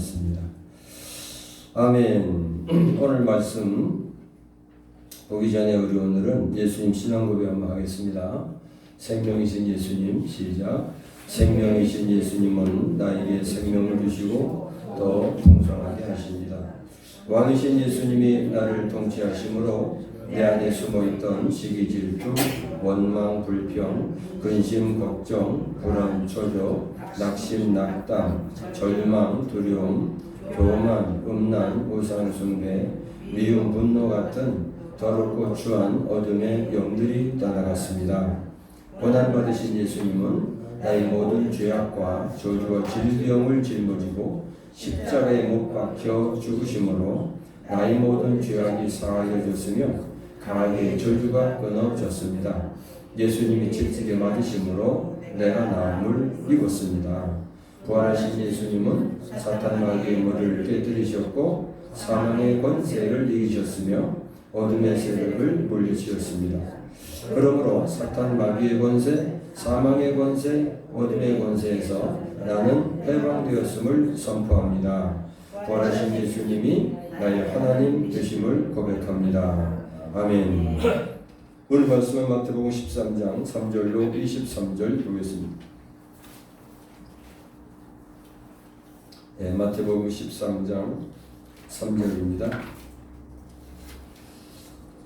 않습니다. 아멘. 오늘 말씀 보기 전에 우리 오늘은 예수님 신앙 고백 한번 하겠습니다. 생명이신 예수님, 시작. 생명이신 예수님은 나에게 생명을 주시고 더 풍성하게 하십니다. 왕이신 예수님이 나를 통치하심으로 내 안에 숨어있던 시기 질투, 원망, 불평, 근심, 걱정, 불안, 초조, 낙심, 낙담, 절망, 두려움, 교만, 음란, 우상 숭배, 미움, 분노 같은 더럽고 추한 어둠의 영들이 떠나갔습니다. 고난받으신 예수님은 나의 모든 죄악과 저주와 질병을 짊어지고 십자가에 못 박혀 죽으심으로 나의 모든 죄악이 사하여졌으며 강하게 저주가 끊어졌습니다. 예수님이 채찍에 맞으심으로 내가 나음을 입었습니다. 부활하신 예수님은 사탄 마귀의 머리를 깨뜨리셨고 사망의 권세를 이기셨으며 어둠의 세력을 물리치셨습니다. 그러므로 사탄 마귀의 권세, 사망의 권세, 어둠의 권세에서 나는 해방되었음을 선포합니다. 부활하신 예수님이 나의 하나님 되심을 고백합니다. 아멘. 오늘 말씀은 마태복음 13장 3절로 23절 보겠습니다. 네, 마태복음 13장 3절입니다.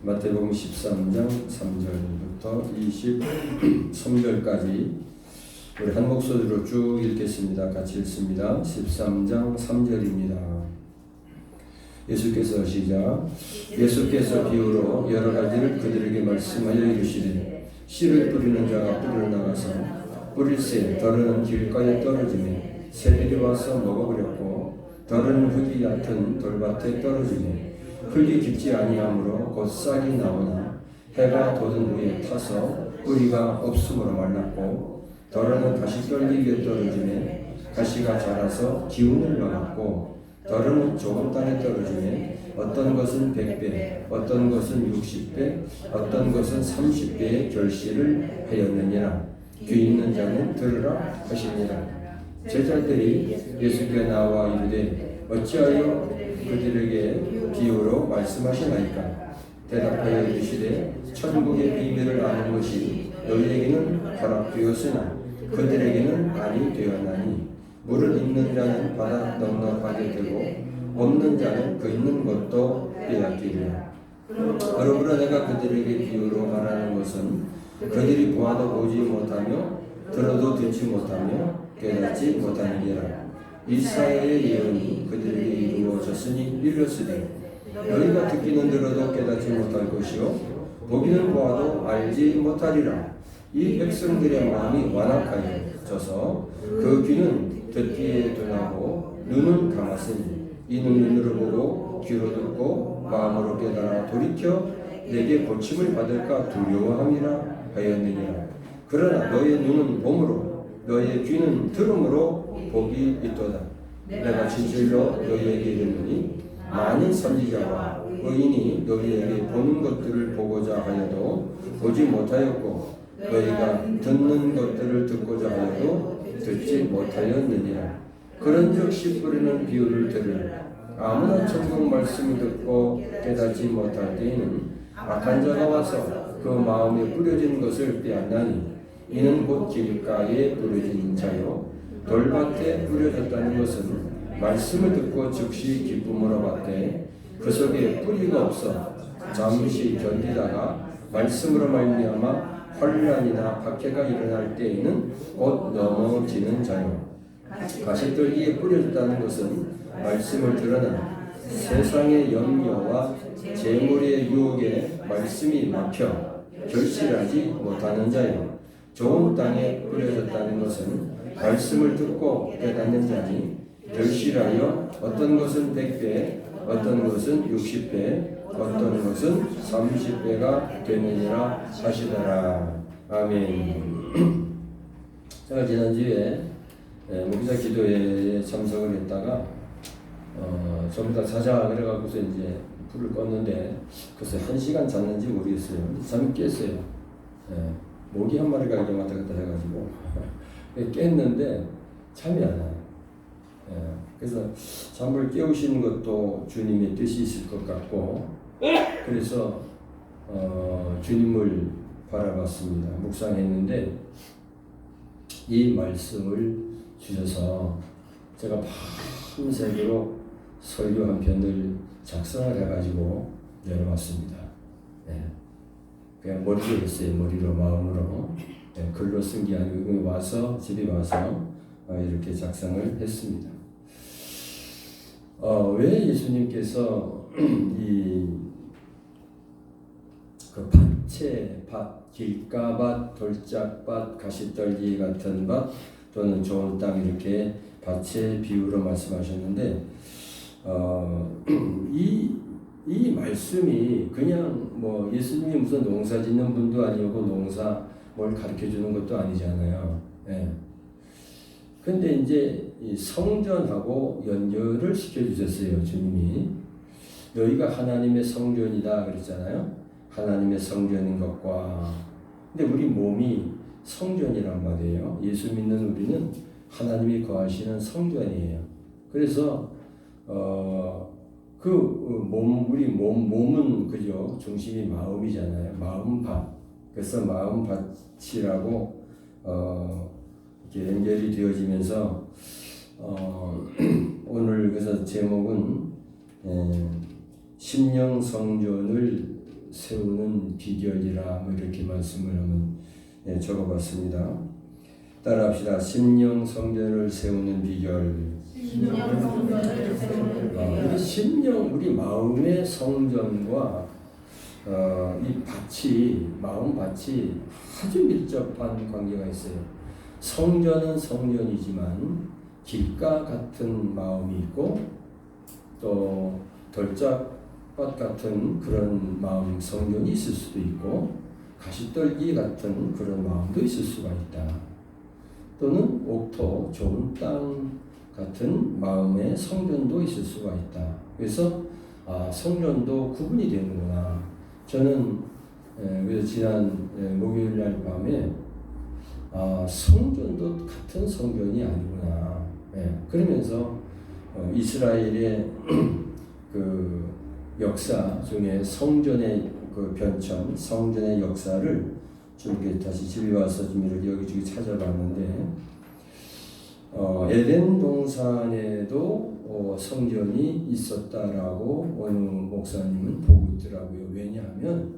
마태복음 13장 3절부터 23절까지 우리 한 목소리로 쭉 읽겠습니다. 같이 읽습니다. 13장 3절입니다. 예수께서 시작. 예수께서 비유로 여러 가지를 그들에게 말씀하여 이르시되 씨를 뿌리는 자가 뿌리러 나가서 뿌릴새 덜은 길가에 떨어지매 새들이 와서 먹어버렸고 덜은 흙이 얕은 돌밭에 떨어지매 흙이 깊지 아니하므로 곧 싹이 나오나 해가 돋은 후에 타서 뿌리가 없음으로 말랐고 덜은 가시떨기 위에 떨어지매 가시가 자라서 기운을 막았고 덜은 좋은 땅에 떨어지매 어떤 것은 100배, 어떤 것은 60배, 어떤 것은 30배의 결실을 하였느니라. 귀 있는 자는 들으라 하시니라. 제자들이 예수께 나와 이르되 어찌하여 그들에게 비유로 말씀하시나이까? 대답하여 이르시되 천국의 비밀을 아는 것이 너희에게는 허락되었으나 그들에게는 아니 되었나니 물을 있는 자는 바다 넉넉하게 되고 없는 자는 그 있는 것도 빼앗기리라. 그러므로 내가 그들에게 비유로 말하는 것은 그들이 보아도 보지 못하며 들어도 듣지 못하며 깨닫지 못하느니라. 이사야의 예언이 그들에게 이루어졌으니 이르렀으되 너희가 듣기는 들어도 깨닫지 못할 것이요 보기는 보아도 알지 못하리라. 이 백성들의 마음이 완악하여져서 그 귀는 듣기에 둔하고 눈은 감았으니 이는 눈으로 보고 귀로 듣고 마음으로 깨달아 돌이켜 내게 고침을 받을까 두려워함이라 하였느니라. 그러나 너의 눈은 봄으로 너의 귀는 들음으로 복이 있도다. 내가 진실로 너희에게 이르노니 많은 선지자와 의인이 너희에게 보는 것들을 보고자 하여도 보지 못하였고 너희가 듣는 것들을 듣고자 하여도 듣지 못하였느니라. 그런즉 씨 뿌리는 비유를 들으라. 아무나 천국 말씀을 듣고 깨닫지 못할 때에는 악한 자가 와서 그 마음에 뿌려진 것을 빼앗나니 이는 곧 길가에 뿌려진 자요 돌밭에 뿌려졌다는 것은 말씀을 듣고 즉시 기쁨으로 받되 그 속에 뿌리가 없어 잠시 견디다가 말씀으로 말미암아 환란이나 박해가 일어날 때에는 곧 넘어지는 자요. 가시떨기에 뿌려졌다는 것은 말씀을 들으나 세상의 염려와 재물의 유혹에 말씀이 막혀 결실하지 못하는 자요. 좋은 땅에 뿌려졌다는 것은 말씀을 듣고 깨닫는 자니 결실하여 어떤 것은 100배, 어떤 것은 60배, 어떤 것은 30배가 되느니라 하시더라. 아멘. 제가 지난주에 목사 기도회에 참석을 했다가 전부 다 자자 그래갖고서 이제 불을 껐는데 글쎄 1시간 잤는지 모르겠어요. 잠이 깼어요. 모기 한 마리가 이렇게 왔다 갔다 해가지고 깼는데 잠이 안 와요. 그래서 잠을 깨우시는 것도 주님의 뜻이 있을 것 같고, 그래서 주님을 바라봤습니다. 묵상했는데 이 말씀을 주셔서 제가 밤새도록 설교 한 편을 작성을 해가지고 내려왔습니다. 그냥 머리로 했어요. 머리로, 마음으로. 글로 쓴 게 아니고 와서 집에 와서 이렇게 작성을 했습니다. 왜 예수님께서 그 밭에 밭, 길가밭, 돌짝밭, 가시떨기 같은 밭 또는 좋은 땅 이렇게 밭의 비유로 말씀하셨는데 이 말씀이 그냥 뭐 예수님이 무슨 농사 짓는 분도 아니고 농사 뭘 가르쳐 주는 것도 아니잖아요. 근데 이제 이 성전하고 연결을 시켜 주셨어요. 주님이 너희가 하나님의 성전이다 그랬잖아요. 하나님의 성전인 것과, 근데 우리 몸이 성전이란 말이에요. 예수 믿는 우리는 하나님이 거하시는 성전이에요. 그래서 우리 몸은 그죠? 중심이 마음이잖아요. 마음밭. 그래서 마음밭이라고 이렇게 연결이 되어지면서 오늘 그래서 제목은 심령 성전을 세우는 비결이라 뭐 이렇게 말씀을 한번 적어봤습니다. 따라합시다. 심령 성전을 세우는 비결. 심령 성전을 세우는 비결. 심령, 우리 마음의 성전과 이 밭이, 마음 밭이 아주 밀접한 관계가 있어요. 성전은 성전이지만 길가 같은 마음이 있고 또 돌짝밭 같은 그런 마음 성전이 있을 수도 있고 가시떨기 같은 그런 마음도 있을 수가 있다. 또는 옥토, 좋은 땅 같은 마음의 성전도 있을 수가 있다. 그래서 성전도 구분이 되는구나. 저는 그래서 지난 목요일 날 밤에 성전도 같은 성전이 아니구나. 그러면서 이스라엘의 그 역사 중에 성전의 그 변천, 성전의 역사를 좀 이렇게 다시 집에 와서 좀 이렇게 여기저기 찾아봤는데 에덴 동산에도 성전이 있었다라고 어느 목사님은 보고 있더라고요. 왜냐하면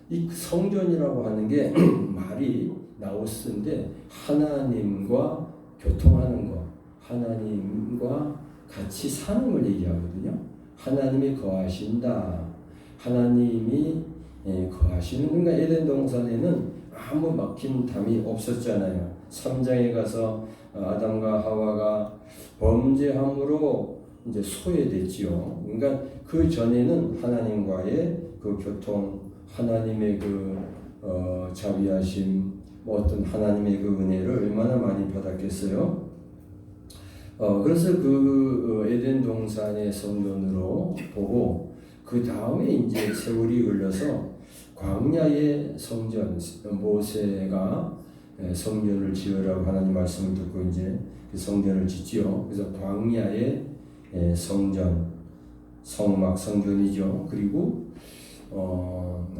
이 성전이라고 하는 게 말이 나우스인데 하나님과 교통하는 것, 하나님과 같이 사는 걸 얘기하거든요. 하나님이 거하신다. 하나님이 거하시는, 그러니까 에덴 동산에는 아무 막힌 담이 없었잖아요. 3장에 가서 아담과 하와가 범죄함으로 이제 소외됐지요. 그러니까 그 전에는 하나님과의 그 교통, 하나님의 그 자비하심, 뭐 어떤 하나님의 그 은혜를 얼마나 많이 받았겠어요. 그래서 그 에덴 동산의 성전으로 보고 그 다음에 이제 세월이 흘러서 광야의 성전, 모세가 성전을 지으라고 하나님 말씀을 듣고 이제 그 성전을 짓지요. 그래서 광야의 성전, 성막 성전이죠. 그리고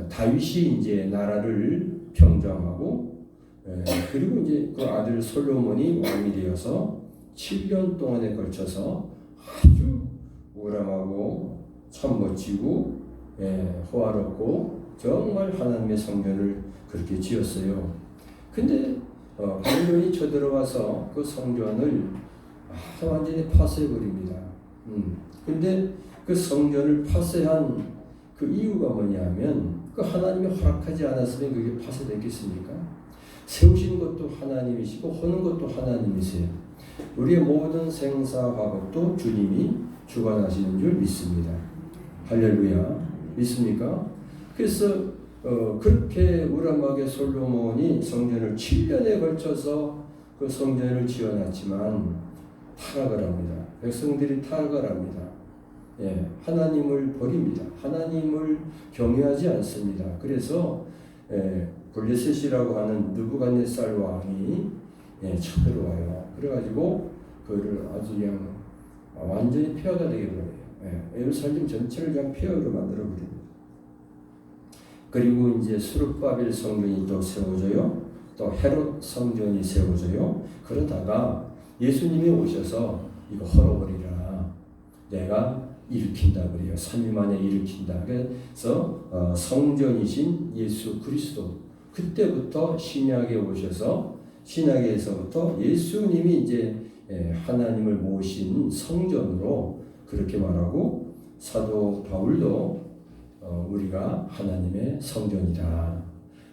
다윗이 이제 나라를 평정하고 그리고 이제 그 아들 솔로몬이 왕이 되어서 7년 동안에 걸쳐서 아주 우람하고 참 멋지고 호화롭고 정말 하나님의 성전을 그렇게 지었어요. 근데 바벨론이 쳐들어와서 그 성전을 완전히 파쇄해버립니다. 근데 그 성전을 파쇄한 그 이유가 뭐냐면 그 하나님이 허락하지 않았으면 그게 파쇄됐겠습니까? 세우신 것도 하나님이시고 하는 것도 하나님이세요. 우리의 모든 생사화복도 주님이 주관하시는 줄 믿습니다. 할렐루야. 믿습니까? 그래서 그렇게 우람하게 솔로몬이 성전을 7년에 걸쳐서 그 성전을 지어놨지만 타락을 합니다. 백성들이 타락을 합니다. 하나님을 버립니다. 하나님을 경외하지 않습니다. 그래서 블레셋이라고 하는 느부갓네살 왕이 쳐들어와요. 그래가지고 그를 아주 그냥 완전히 폐허가 되어버려요. 예루살렘 전체를 그냥 폐허로 만들어버립니다. 그리고 이제 수르바벨 성전이 또 세워져요. 또 헤롯 성전이 세워져요. 그러다가 예수님이 오셔서 이거 헐어버리라. 내가 일으킨다 그래요. 3일 만에 일으킨다. 그래서 성전이신 예수 그리스도 그때부터 신약에 오셔서 신약에서부터 예수님이 이제 하나님을 모신 성전으로 그렇게 말하고 사도 바울도 우리가 하나님의 성전이다.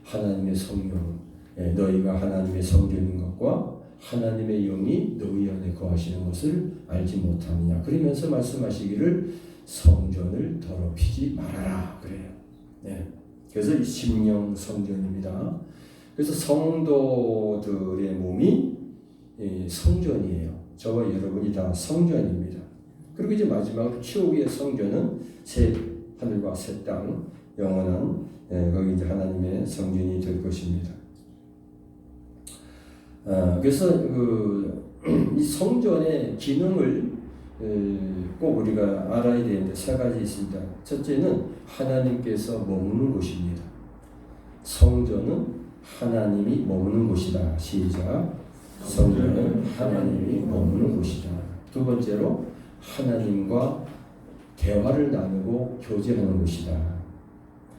하나님의 성령 너희가 하나님의 성전인 것과 하나님의 영이 너희 안에 거하시는 것을 알지 못하느냐. 그러면서 말씀하시기를 성전을 더럽히지 말아라 그래요. 그래서 이 심령 성전입니다. 그래서 성도들의 몸이 성전이에요. 저와 여러분이 다 성전입니다. 그리고 이제 마지막으로 최후의 성전은 새 하늘과 새 땅 영원한 거기 이제 하나님의 성전이 될 것입니다. 그래서 이 성전의 기능을 꼭 우리가 알아야 되는데 세 가지 있습니다. 첫째는 하나님께서 머무는 곳입니다. 성전은 하나님이 머무는 곳이다. 시작. 성전은 하나님이 머무는 곳이다. 두 번째로 하나님과 대화를 나누고 교제하는 곳이다.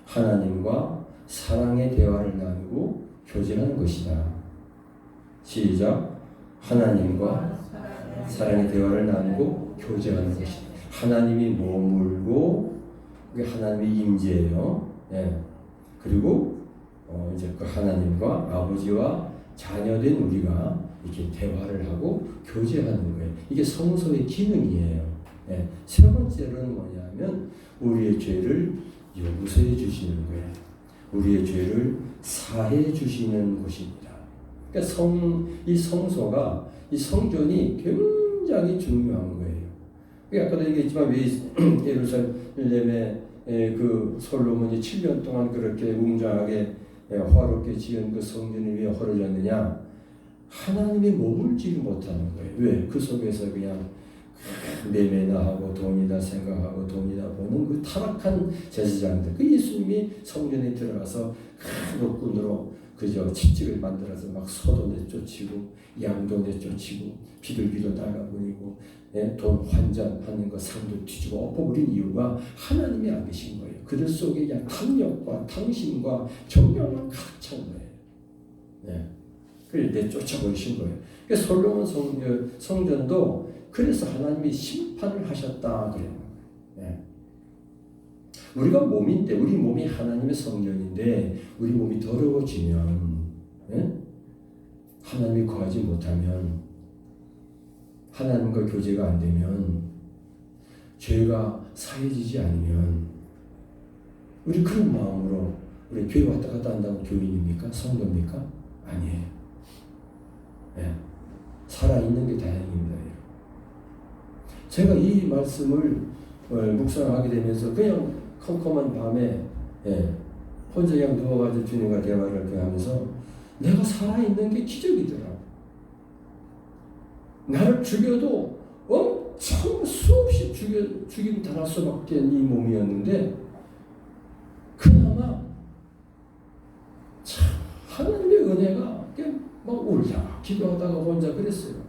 하나님과 사랑의 대화를 나누고 교제하는 것이다. 시작. 하나님과 사랑의 대화를 나누고 교제하는 것이다. 하나님이 머물고 그게 하나님의 임재예요. 그리고 이제 그 하나님과 아버지와 자녀된 우리가 이렇게 대화를 하고 교제하는 거예요. 이게 성소의 기능이에요. 세 번째로는 뭐냐면 우리의 죄를 용서해 주시는 거예요. 우리의 죄를 사해 주시는 곳입니다. 그러니까 이 성소가 이 성전이 굉장히 중요한 거예요. 아까도 얘기했지만 왜 예루살렘에 그 솔로몬이 7년 동안 그렇게 웅장하게 화롭게 지은 그 성전이 왜 헐어졌느냐? 하나님이 머물지 못하는 거예요. 왜? 그 속에서 그냥 매매나 하고 돈이다 생각하고 돈이다 보는 그 타락한 제사장들. 그 예수님이 성전에 들어가서 큰 끈으로 그저 칙칙을 만들어서 막 소도 내쫓이고 양도 내쫓이고 비둘기도 나가버리고 돈 환전하는 거 상도 뒤집어 엎어버린 이유가 하나님이 안 계신 거예요. 그들 속에 그냥 탐욕과 탕심과 정욕만 가득 찬 거예요. 그걸 내쫓아버리신 거예요. 그러니까 솔로몬 성전도 그래서 하나님이 심판을 하셨다 그래요. 우리가 몸인데 우리 몸이 하나님의 성전인데 우리 몸이 더러워지면 하나님이 거하지 못하면 하나님과 교제가 안 되면 죄가 사해지지 않으면 우리 그런 마음으로 우리 교회 왔다 갔다 한다고 교인입니까? 성도입니까? 아니에요. 살아있는 게 다행입니다. 제가 이 말씀을 묵상하게 되면서 그냥 컴컴한 밤에 혼자 그냥 누워가지고 주님과 대화를 하면서 내가 살아있는 게 기적이더라고. 나를 죽여도 엄청 수없이 죽임 당할 수밖에 이 몸이었는데 그나마 참 하나님의 은혜가 막 울자 기도하다가 혼자 그랬어요.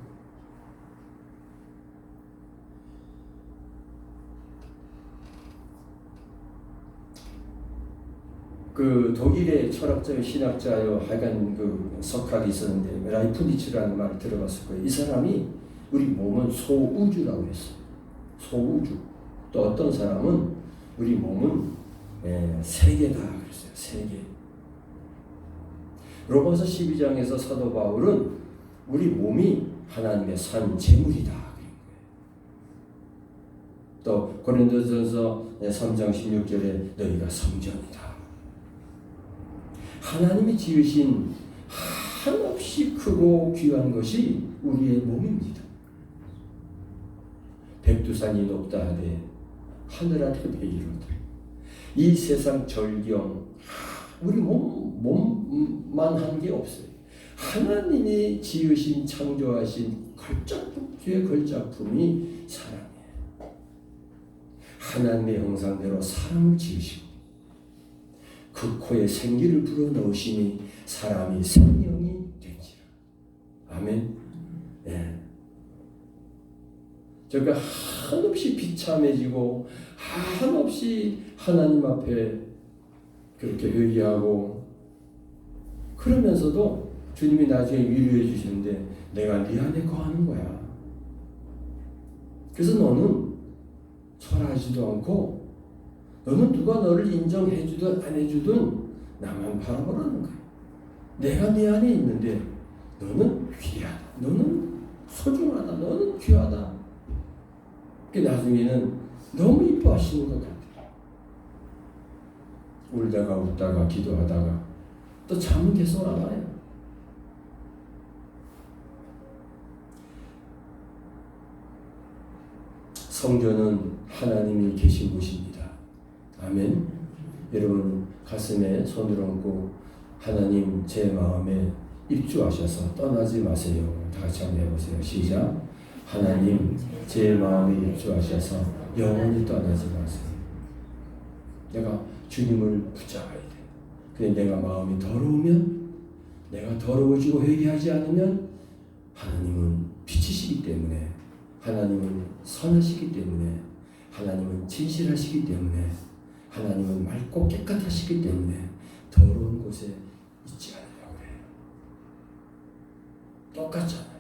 그 독일의 철학자요 신학자요 하여간 그 석학이 있었는데 라이프니츠라는 말을 들어봤을 거예요. 이 사람이 우리 몸은 소우주라고 했어요. 소우주. 또 어떤 사람은 우리 몸은 세계다 그랬어요. 세계. 로마서 12장에서 사도 바울은 우리 몸이 하나님의 산 제물이다. 또 고린도전서 3장 16절에 너희가 성전이다. 하나님이 지으신 한없이 크고 귀한 것이 우리의 몸입니다. 백두산이 높다 하되 하늘 아래 베이로다. 이 세상 절경 우리 몸만 한 게 없어요. 하나님이 지으신 창조하신 걸작품 뒤에 걸작품이 사랑이에요. 하나님의 형상대로 사람을 지으시고 그 코에 생기를 불어넣으시니 사람이 생명이 된지라. 아멘. 예. 저가 한없이 비참해지고 한없이 하나님 앞에 그렇게 회개하고 그러면서도 주님이 나중에 위로해 주시는데 내가 네 안에 거하는 거야. 그래서 너는 철하지도 않고 너는 누가 너를 인정해 주든 안 해주든 나만 바라보라는 거야. 내가 네 안에 있는데 너는 귀하다. 너는 소중하다. 너는 귀하다. 나중에는 너무 이뻐하시는 것 같아요. 울다가 웃다가 기도하다가 또 잠은 계속 안 와요. 성전은 하나님이 계신 곳입니다. 아멘. 여러분 가슴에 손을 얹고 하나님 제 마음에 입주하셔서 떠나지 마세요. 다 같이 한번 해보세요. 시작. 하나님 제 마음에 입주하셔서 영원히 떠나지 마세요. 내가 주님을 붙잡아야 돼. 근데 내가 마음이 더러우면 내가 더러워지고 회개하지 않으면 하나님은 빛이시기 때문에 하나님은 선하시기 때문에 하나님은 진실하시기 때문에 하나님은 맑고 깨끗하시기 때문에 더러운 곳에 있지 않으려고 해요. 똑같잖아요.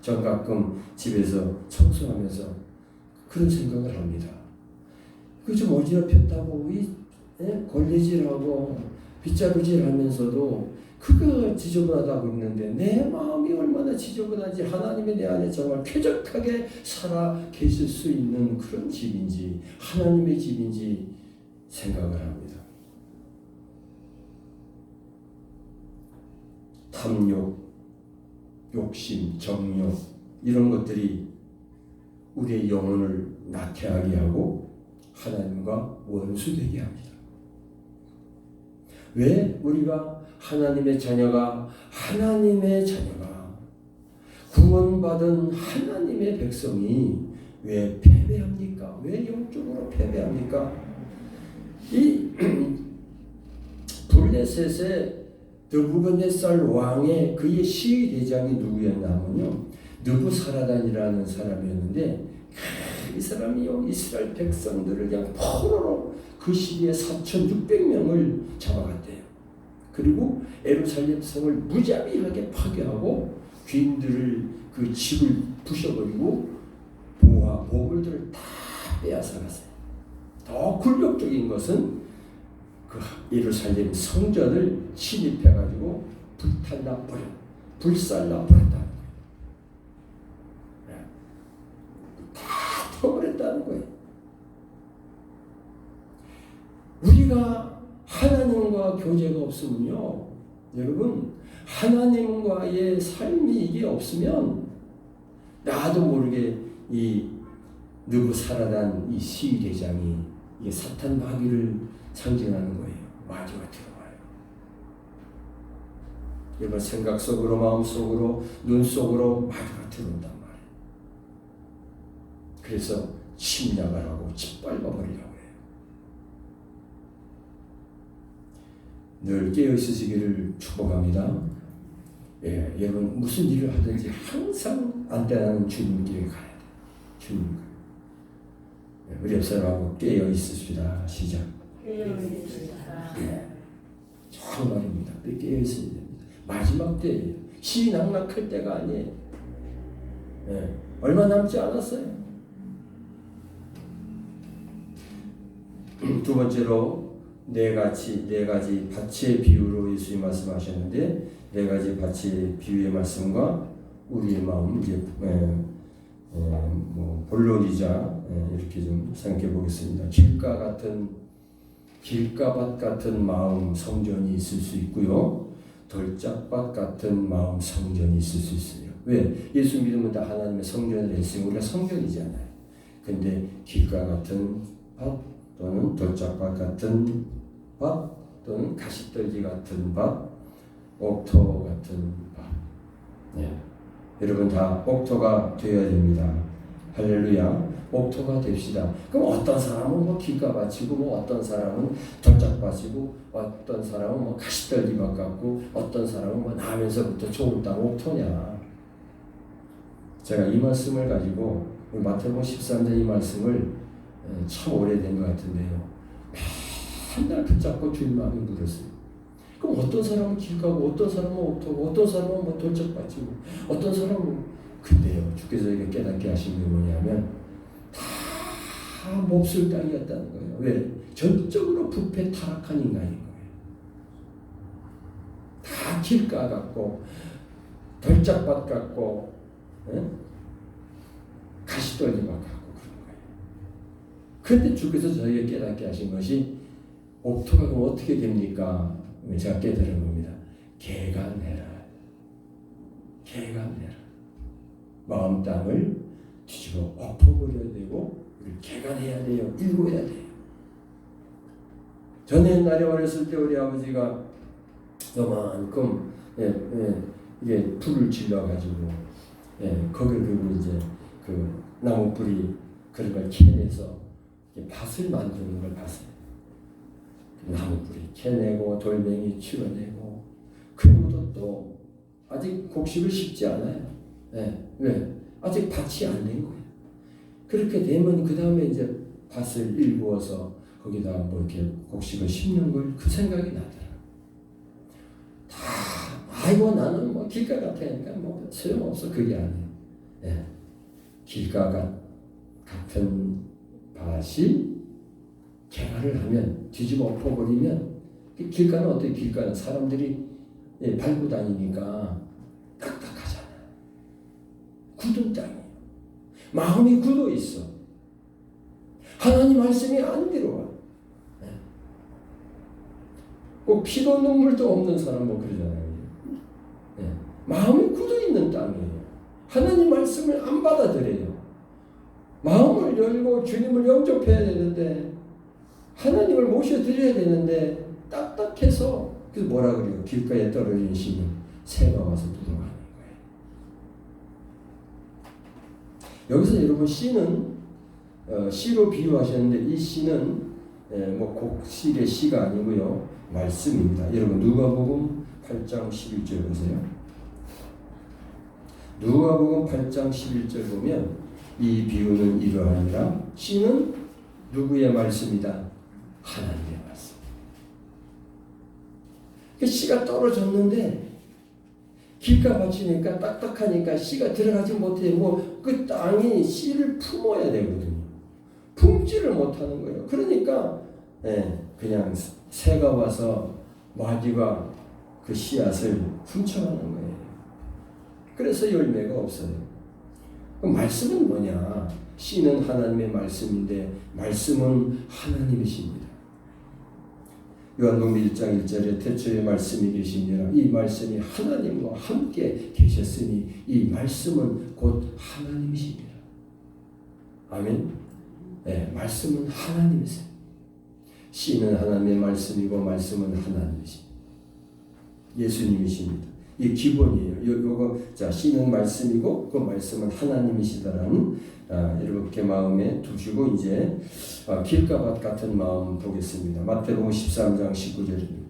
전 가끔 집에서 청소하면서 그런 생각을 합니다. 그 좀 어지럽혔다고 걸레질하고 빗자루질하면서도 그거 지저분하다고 있는데 내 마음이 얼마나 지저분한지 하나님의 내 안에 정말 쾌적하게 살아 계실 수 있는 그런 집인지 하나님의 집인지 생각을 합니다. 탐욕, 욕심, 정욕 이런 것들이 우리의 영혼을 나태하게 하고 하나님과 원수되게 합니다. 왜 우리가 하나님의 자녀가 구원받은 하나님의 백성이 왜 패배합니까? 왜 영적으로 패배합니까? 이 블레셋의 느부갓네살 왕의 그의 시위 대장이 누구였냐면요, 느부사라단이라는 사람이었는데 이 사람이요 이스라엘 백성들을 그냥 포로로 그 시기에 4,600명을 잡아갔대요. 그리고 예루살렘 성을 무자비하게 파괴하고 귀인들을 그 집을 부셔버리고 보화 보물들을 다 빼앗아갔어요. 더 굴욕적인 것은 그 예루살렘 성전을 침입해가지고 불살라 버렸다는 거예요. 다 태워버렸다는 거예요. 우리가 하나님과 교제가 없으면요, 여러분 하나님과의 삶이 이게 없으면 나도 모르게 이 느부사라단 이 시위대장이 이게 사탄 마귀를 상징하는 거예요. 마귀가 들어와요. 여러분 생각 속으로 마음 속으로 눈 속으로 마귀가 들어온단 말이에요. 그래서 침략을 하고 짓밟아 버리려고 해요. 늘 깨어 있으시기를 축복합니다. 예, 여러분 무슨 일을 하든지 항상 안떼나는 주님께 가야 돼요. 주님. 예, 우리 옆 사람하고 깨어 있으시다. 시작. 예, 정말입니다. 깨어 있어야 됩니다. 마지막 때예요. 시낙낙할 때가 아니에요. 예, 얼마 남지 않았어요. 두 번째로 네 가지 밭의 비유로 예수님 말씀하셨는데 네 가지 밭의 비유의 말씀과 우리의 마음 이제 본론이자 이렇게 좀 생각해 보겠습니다. 길가밭 같은 마음 성전이 있을 수 있고요. 돌짝밭 같은 마음 성전이 있을 수 있어요. 왜? 예수 믿으면 다 하나님의 성전을 했으니 우리가 성전이잖아요. 근데 길가 같은 밭 또는 돌짝밭 같은 밭 또는 가시떨기 같은 밭, 옥토 같은 밭. 예. 여러분 다 옥토가 되어야 됩니다. 할렐루야. 옥토가 됩시다. 그럼 어떤 사람은 뭐 길가 바치고, 뭐 어떤 사람은 돌짝 바치고, 어떤 사람은 뭐 가시떨기밭 같고, 어떤 사람은 뭐 나면서부터 좋은 땅 옥토냐. 제가 이 말씀을 가지고 마태복음 13장 이 말씀을 참 오래된 것 같은데요. 맨날 붙잡고 주님 마음에 물었어요. 그럼 어떤 사람은 길가고, 어떤 사람은 옥토고, 어떤 사람은 뭐 돌짝 바치고, 어떤 사람은 근데요. 주께서 이게 깨닫게 하신 게 뭐냐면 다 몹쓸 땅이었다는 거예요. 왜? 전적으로 부패 타락한 인간인 거예요. 다 길가 같고 돌짝밭 같고 가시떨기밭 같고 그런 거예요. 그런데 주께서 저에게 깨닫게 하신 것이 옥토가 그럼 어떻게 됩니까? 제가 깨달은 겁니다. 개간해라. 개간해라. 마음 땅을 뒤집어 엎어버려야 되고 우리 개간해야 돼요. 일궈야 돼요. 전에 옛날에 어렸을 때 우리 아버지가 요만큼 이게 불을 질러가지고 거기를 그리고 이제 그 나무 뿌리 그런 걸 캐내서 밭을 만드는 걸 봤어요. 나무 뿌리 캐내고 돌멩이 치워내고 그러고도 또 아직 곡식을 심지 않아요. 왜? 아직 밭이 안 된 거예요. 그렇게 되면 그 다음에 이제 밭을 일구어서 거기다 뭐 이렇게 곡식을 심는 걸 그 생각이 나더라고요. 아이고 나는 뭐 길가 같으니까 뭐 소용없어. 그게 아니에요. 길가 같은 밭이 개간을 하면 뒤집어 엎어버리면 길가는 어떻게 길가는 사람들이 밟고 다니니까 딱딱하잖아. 굳은 땅이에요. 마음이 굳어 있어. 하나님 말씀이 안 들어와. 꼭 피도 눈물도 없는 사람 뭐 그러잖아요. 마음이 굳어 있는 땅이에요. 하나님 말씀을 안 받아들여요. 마음을 열고 주님을 영접해야 되는데 하나님을 모셔드려야 되는데 딱딱해서 그래서 뭐라 그래요? 길가에 떨어진 씨는 새가 와서 묻어가는 거예요. 여기서 여러분 씨는 씨로 비유하셨는데 이 씨는 뭐 곡식의 씨가 아니고요. 말씀입니다. 여러분 누가복음 8장 11절 보세요. 누가복음 8장 11절 보면 이 비유는 이러하니라. 씨는 누구의 말씀이다? 하나님의 말씀. 그 씨가 떨어졌는데 길가 바치니까 딱딱하니까 씨가 들어가지 못해. 뭐 그 땅이 씨를 품어야 되거든요. 품지를 못하는 거예요. 그러니까 그냥 새가 와서 마귀가 그 씨앗을 훔쳐가는 거예요. 그래서 열매가 없어요. 그럼 말씀은 뭐냐? 씨는 하나님의 말씀인데 말씀은 하나님이십니다. 요한복음 1장 1절에 태초에 말씀이 계시니라. 이 말씀이 하나님과 함께 계셨으니 이 말씀은 곧 하나님이십니다. 아멘. 말씀은 하나님이세요. 씨는 하나님의 말씀이고 말씀은 하나님이십니다. 예수님이십니다. 이 기본이에요. 요거 자 씨는 말씀이고 그 말씀은 하나님이시다라는 이렇게 마음에 두시고 이제 길가밭 같은 마음 보겠습니다. 마태복음 13장 19절입니다.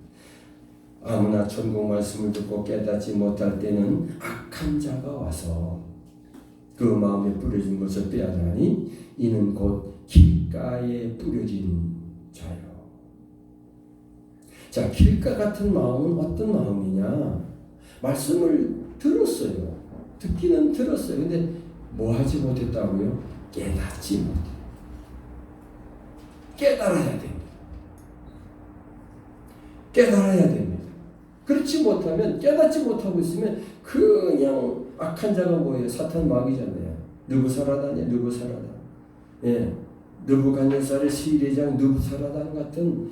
아무나 천국 말씀을 듣고 깨닫지 못할 때는 악한 자가 와서 그 마음에 뿌려진 것을 빼앗으니 이는 곧 길가에 뿌려진 자요. 자, 길가 같은 마음은 어떤 마음이냐? 말씀을 들었어요. 듣기는 들었어요. 근데 뭐 하지 못했다고요? 깨닫지 못해. 깨달아야 됩니다. 깨달아야 됩니다. 그렇지 못하면 깨닫지 못하고 있으면 그냥 악한 자가 뭐예요? 사탄 마귀잖아요. 느부사라단이야. 느부사라단. 느부갓네살의 시대장 느부사라단 같은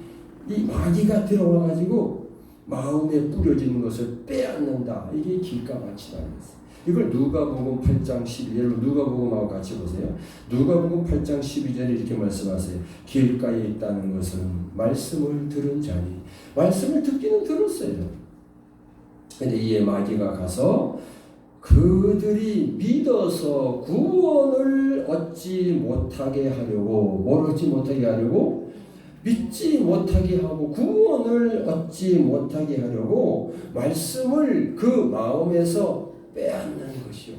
이 마귀가 들어와가지고 마음에 뿌려지는 것을 빼앗는다. 이게 길가밭이라는 거예요. 이걸 누가복음 8장 12절 누가복음하고 같이 보세요. 누가복음 8장 12절에 이렇게 말씀하세요. 길가에 있다는 것은 말씀을 들은 자니. 말씀을 듣기는 들었어요. 근데 이에 마귀가 가서 그들이 믿어서 구원을 얻지 못하게 하려고, 뭘 얻지 못하게 하려고? 믿지 못하게 하고 구원을 얻지 못하게 하려고 말씀을 그 마음에서 빼앗는 것이요.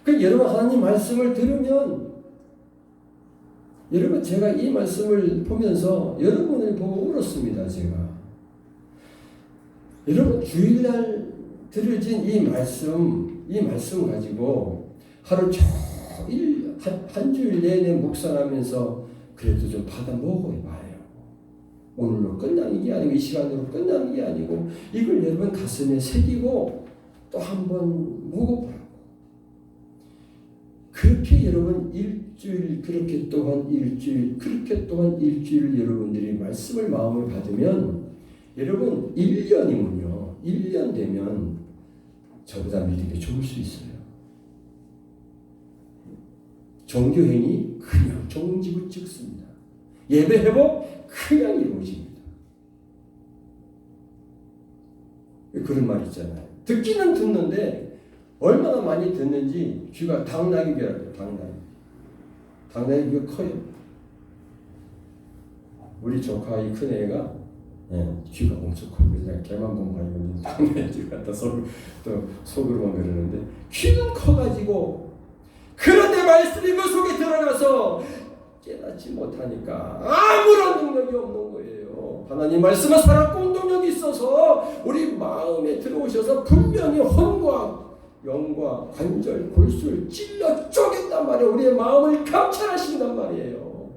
그 여러분 하나님 말씀을 들으면, 여러분 제가 이 말씀을 보면서 여러분을 보고 울었습니다. 제가 여러분 주일날 들으신 이 말씀 가지고 하루 종일 한 주일 내내 묵상하면서 그래도 좀 받아 먹어봐요. 오늘로 끝나는 게 아니고, 이 시간으로 끝나는 게 아니고, 이걸 여러분 가슴에 새기고 또 한번 먹어봐요. 그렇게 여러분 일주일, 그렇게 또한 일주일, 그렇게 또한 일주일 여러분들이 말씀을 마음을 받으면 여러분 1년이면요, 1년 되면 저보다 믿음이 좋을 수 있어요. 종교행위 그냥 종지부 찍습니다. 예배 회복 그냥 이루어집니다. 그런 말 있잖아요. 듣기는 듣는데 얼마나 많이 듣는지 귀가 당나귀라고요. 당나귀가 커요. 우리 조카 이 큰 애가 귀가 엄청 커요. 그냥 걔만 보면 당나귀 같다 속으로만 그러는데 귀는 커가지고, 그런데 말씀이 그 속에 들어가서 깨닫지 못하니까 아무런 능력이 없는 거예요. 하나님 말씀은 살았고 운동력이 있어서 우리 마음에 들어오셔서 분명히 혼과 영과 관절, 골수를 찔러 쪼갠단 말이에요. 우리의 마음을 감찰하신단 말이에요.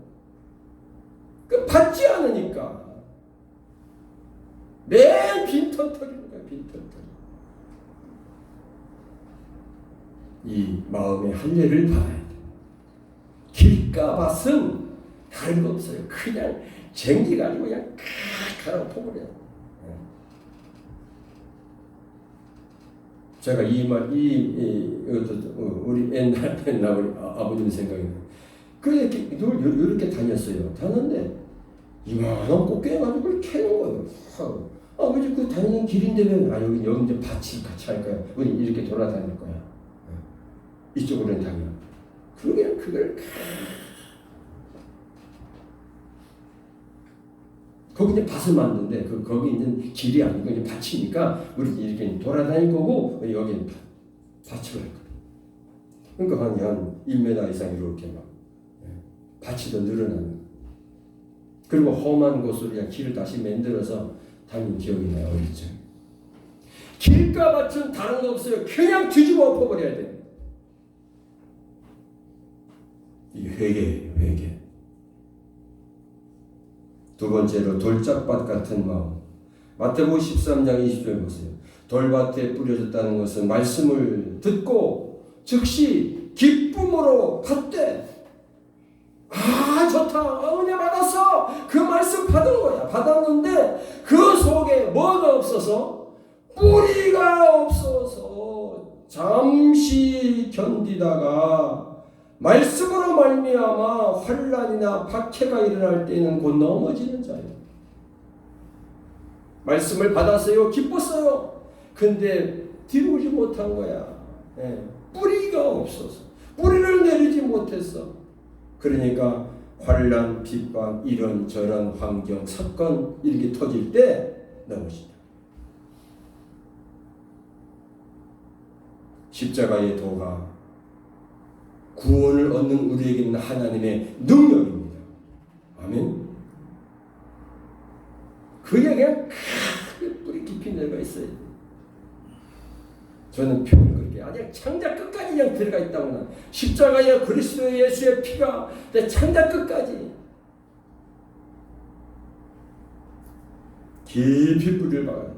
그 받지 않으니까 맨 빈털털인 거야. 빈털털. 이 마음의 할례를 받아야 돼. 길가밭은 다른 거 없어요. 그냥 쟁기가지고 그냥 가라고 퍼버려요. 제가 우리 옛날 우리 아버님 생각이 나요. 그렇게 이렇게 다녔어요. 다녔는데 이만한 꽃게 가지고 캐는 거예요. 아버지 그 다니는 길인데 왜 여기 이제 밭을 같이 할 거야? 우리 이렇게 돌아다닐 거야. 이쪽으로는 다녀. 그러면 그걸 거기 이제 밭을 만드는데 거기 있는 길이 아니고 이제 밭이니까 우리 이렇게 돌아다닐 거고 여기 밭을 할 거야. 그러니까 한 1m 이상 이렇게 막 밭이 더 늘어나는. 그리고 험한 곳으로 그냥 길을 다시 만들어서 다닌 기억이 나요. 어릴 적. 길과 밭은 다른 거 없어요. 그냥 뒤집어 엎어버려야 돼. 이게 회개예요. 회개. 두 번째로 돌짝밭 같은 마음. 마태복음 13장 20절 보세요. 돌밭에 뿌려졌다는 것은 말씀을 듣고 즉시 기쁨으로 받되, 아 좋다, 은혜 받았어, 그 말씀 받은 거야. 받았는데 그 속에 뭐가 없어서? 뿌리가 없어서 잠시 견디다가 말씀으로 말미암아 환난이나 박해가 일어날 때는 곧 넘어지는 자예요. 말씀을 받았어요. 기뻤어요. 근데 뒤로오지 못한 거야. 뿌리가 없어서. 뿌리를 내리지 못했어. 그러니까 환난, 핍박, 이런저런 환경, 사건 이렇게 터질 때 넘어진다. 십자가의 도가 구원을 얻는 우리에게는 하나님의 능력입니다. 아멘. 그게 그냥 뿌리 깊이 내려가 있어요. 저는 표현을 그렇게 아니 창자 끝까지 그냥 들어가 있다고나. 십자가에 그리스도 예수의 피가 내 창자 끝까지 깊이 뿌리를 박아요.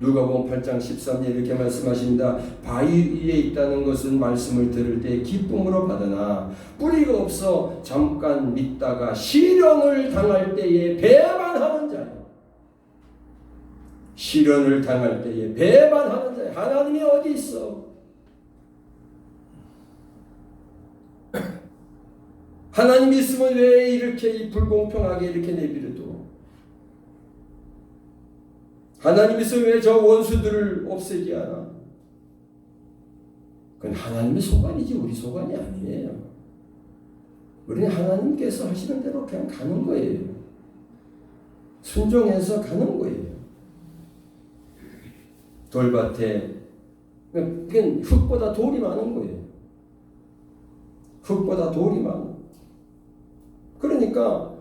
누가복음 8장 13절 이렇게 말씀하십니다. 바위 위에 있다는 것은 말씀을 들을 때 기쁨으로 받으나 뿌리가 없어 잠깐 믿다가 시련을 당할 때에 배반하는 자예요. 시련을 당할 때에 배반하는 자예요. 하나님이 어디 있어? 하나님이 있으면 왜 이렇게 불공평하게 이렇게 내버려둬? 하나님께서 왜 저 원수들을 없애지 않아? 그건 하나님의 소관이지 우리 소관이 아니에요. 우리는 하나님께서 하시는 대로 그냥 가는 거예요. 순종해서 가는 거예요. 돌밭에 그건 흙보다 돌이 많은 거예요. 흙보다 돌이 많아. 그러니까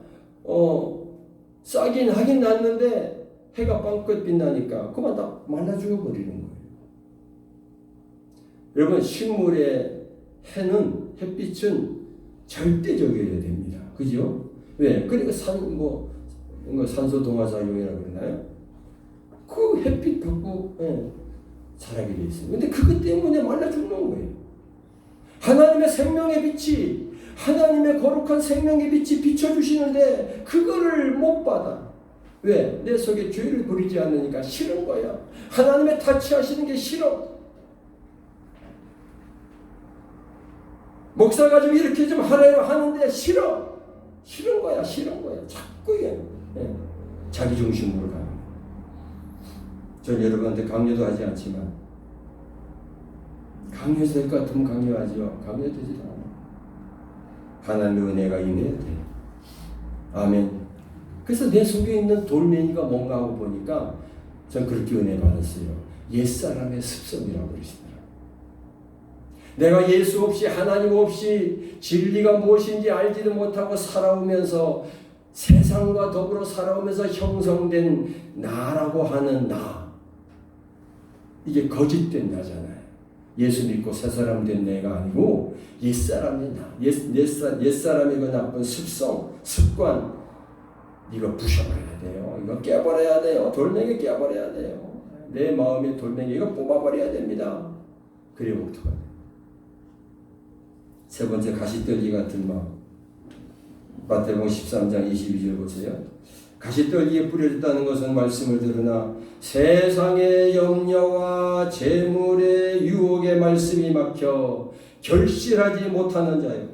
싹이 나긴 났는데 해가 빵긋 빛나니까 그만 다 말라 죽어버리는 거예요. 여러분 식물의 햇빛은 절대적이어야 됩니다. 그죠? 왜? 그러니까 산소 동화작용이라고 그러나요? 그 햇빛 받고 자라게 돼 있어요. 근데 그것 때문에 말라 죽는 거예요. 하나님의 생명의 빛이, 하나님의 거룩한 생명의 빛이 비춰주시는데 그거를 못 받아. 왜? 내 속에 죄를 부리지 않으니까 싫은 거야. 하나님의 타치하시는 게 싫어. 목사가 좀 이렇게 좀 하래요 하는데 싫어. 싫은 거야. 자꾸 자기 중심으로 가는 거야. 전 여러분한테 강요도 하지 않지만 강요해서 될 것 같으면 강요하죠. 강요되지도 않아. 하나님의 은혜가 임해야 돼. 아멘. 그래서 내 속에 있는 돌멩이가 뭔가 하고 보니까 전 그렇게 은혜 받았어요. 옛사람의 습성이라고 그러시더라고요. 내가 예수 없이 하나님 없이 진리가 무엇인지 알지도 못하고 살아오면서 세상과 더불어 살아오면서 형성된 나라고 하는 나, 이게 거짓된 나잖아요. 예수 믿고 새 사람 된 내가 아니고 옛사람의 나, 옛사람의 그 나쁜 습성, 습관, 이거 부셔버려야 돼요. 이거 깨버려야 돼요. 돌멩이 깨버려야 돼요. 내 마음의 돌멩이 이거 뽑아버려야 됩니다. 그리고 어떡하냐. 세 번째 가시떨기 같은 마음. 마태복음 13장 22절 보세요. 가시떨기에 뿌려졌다는 것은 말씀을 들으나 세상의 염려와 재물의 유혹의 말씀이 막혀 결실하지 못하는 자요.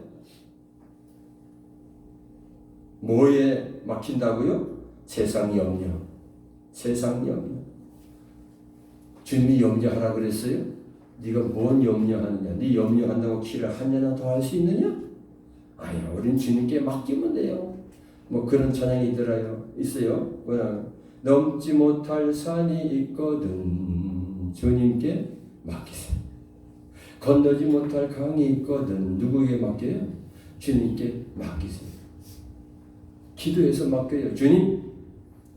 뭐에 막힌다고요? 세상 염려. 세상 염려. 주님이 염려하라 그랬어요? 네가 뭔 염려하느냐? 네 염려한다고 길을 한 년이나 더 할 수 있느냐? 아니야, 우린 주님께 맡기면 돼요. 뭐 그런 찬양이 있어요. 넘지 못할 산이 있거든 주님께 맡기세요. 건너지 못할 강이 있거든 누구에게 맡겨요? 주님께 맡기세요. 기도해서 맡겨요. 주님,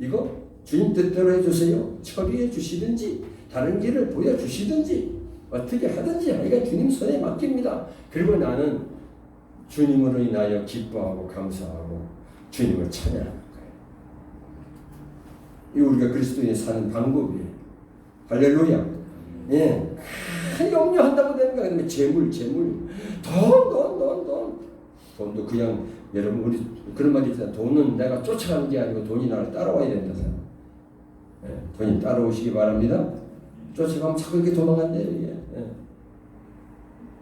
이거 주님 뜻대로 해주세요. 처리해 주시든지 다른 길을 보여주시든지 어떻게 하든지 하여간 주님 손에 맡깁니다. 그리고 나는 주님으로 인하여 기뻐하고 감사하고 주님을 찬양하는 거예요. 이 우리가 그리스도인이 사는 방법이에요. 할렐루야. 예. 염려한다고 되는 거야. 그다음에 재물, 돈도 그냥 여러분 우리 그런 말이 있잖아요. 돈은 내가 쫓아가는 게 아니고 돈이 나를 따라와야 된다잖아요. 예. 돈이 따라오시기 바랍니다. 쫓아가면 자꾸 이렇게 도망간대요. 이게. 예.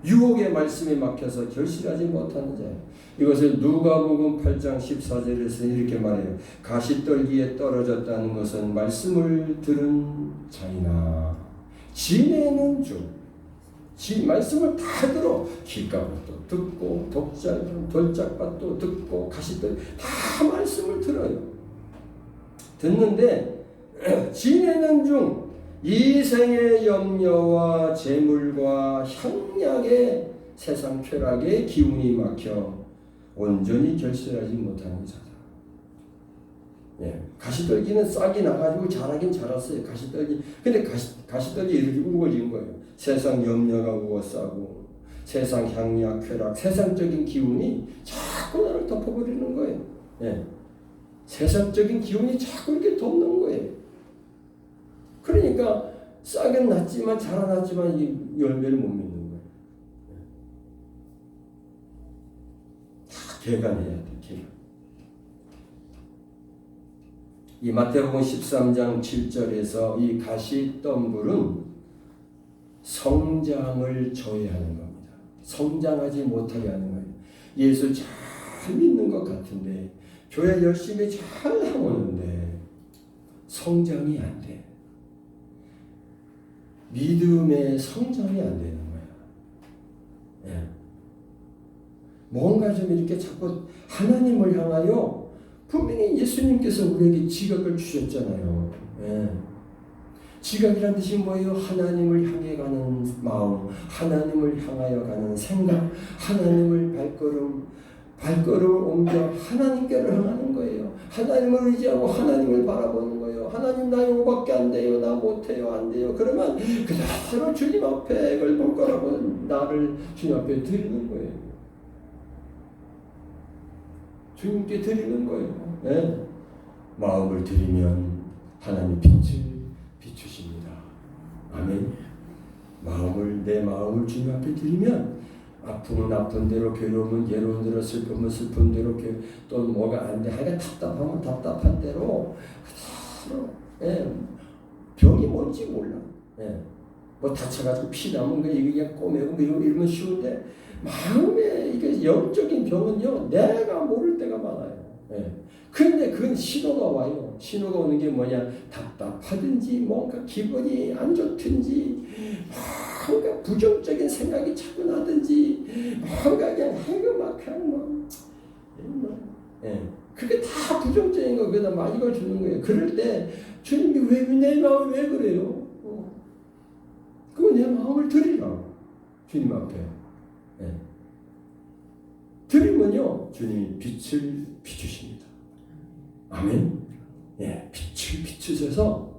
유혹의 말씀에 막혀서 결실하지 못하는 자예요. 이것을 누가복음 8장 14절에서 이렇게 말해요. 가시떨기에 떨어졌다는 것은 말씀을 들은 자이나 지내는 중 말씀을 다 들어 길가밭도 듣고 돌짝밭도 듣고 가시떨기 다 말씀을 들어요. 듣는데 지내는 중 이 생의 염려와 재물과 향락의 세상 쾌락의 기운이 막혀 온전히 결실하지 못하는 자다. 예, 가시떨기는 싹이 나가지고 자라긴 자랐어요. 가시떨기. 근데 가시떨기 이렇게 우거진 거예요. 세상 염려가 우거싸고 세상 향락, 쾌락, 세상적인 기운이 자꾸 나를 덮어버리는 거예요. 예, 세상적인 기운이 자꾸 이렇게 덮는 거예요. 그러니까 싹은 났지만 자라났지만 이 열매를 못 맺는 거예요. 다 개간해야 돼. 개간. 이 마태복음 13장 7절에서 이 가시덤불은 성장을 저해하는 겁니다. 성장하지 못하게 하는 거예요. 예수 잘 믿는 것 같은데 교회 열심히 잘 하는데 성장이 안 돼. 믿음의 성장이 안 되는 거야. 예. 뭔가 좀 이렇게 자꾸 하나님을 향하여 분명히 예수님께서 우리에게 지각을 주셨잖아요. 예. 지각이란 뜻이 뭐예요? 하나님을 향해 가는 마음, 하나님을 향하여 가는 생각, 하나님을 발걸음을 옮겨 하나님께로 향하는 거예요. 하나님을 의지하고 하나님을 바라보는 거예요. 하나님 나 이거밖에 안 돼요. 나 못해요. 안 돼요. 그러면 그대로 주님 앞에 이걸 볼 거라고 나를 주님 앞에 드리는 거예요. 주님께 드리는 거예요. 네. 마음을 드리면 하나님 빛을 비추십니다. 아멘. 내 마음을 주님 앞에 드리면 아픔은 아픈 대로, 괴로움은 괴로운 대로, 슬픔은 슬픈 대로, 또 뭐가 안 돼, 하여간 답답하면 답답한 대로 그대로, 예, 병이 뭔지 몰라. 예, 뭐 다쳐가지고 피 나면 이게 그냥 꼬매고 이러면 쉬운데 마음에 이게 영적인 병은요 내가 모를 때가 많아요. 예. 근데 그건 신호가 와요. 신호가 오는 게 뭐냐? 답답하든지 뭔가 기분이 안 좋든지 뭔가 부정적인 생각이 자꾸 나든지 뭔가 그냥 해금막한 예. 그게 다 부정적인 거 그다 막 이걸 주는 거예요. 그럴 때 주님이 왜 내 마음이 왜 그래요? 그거 내 마음을 드리라 주님 앞에. 예. 드리면요 주님이 빛을 비추십니다. 아멘. 예, 빛을 비추셔서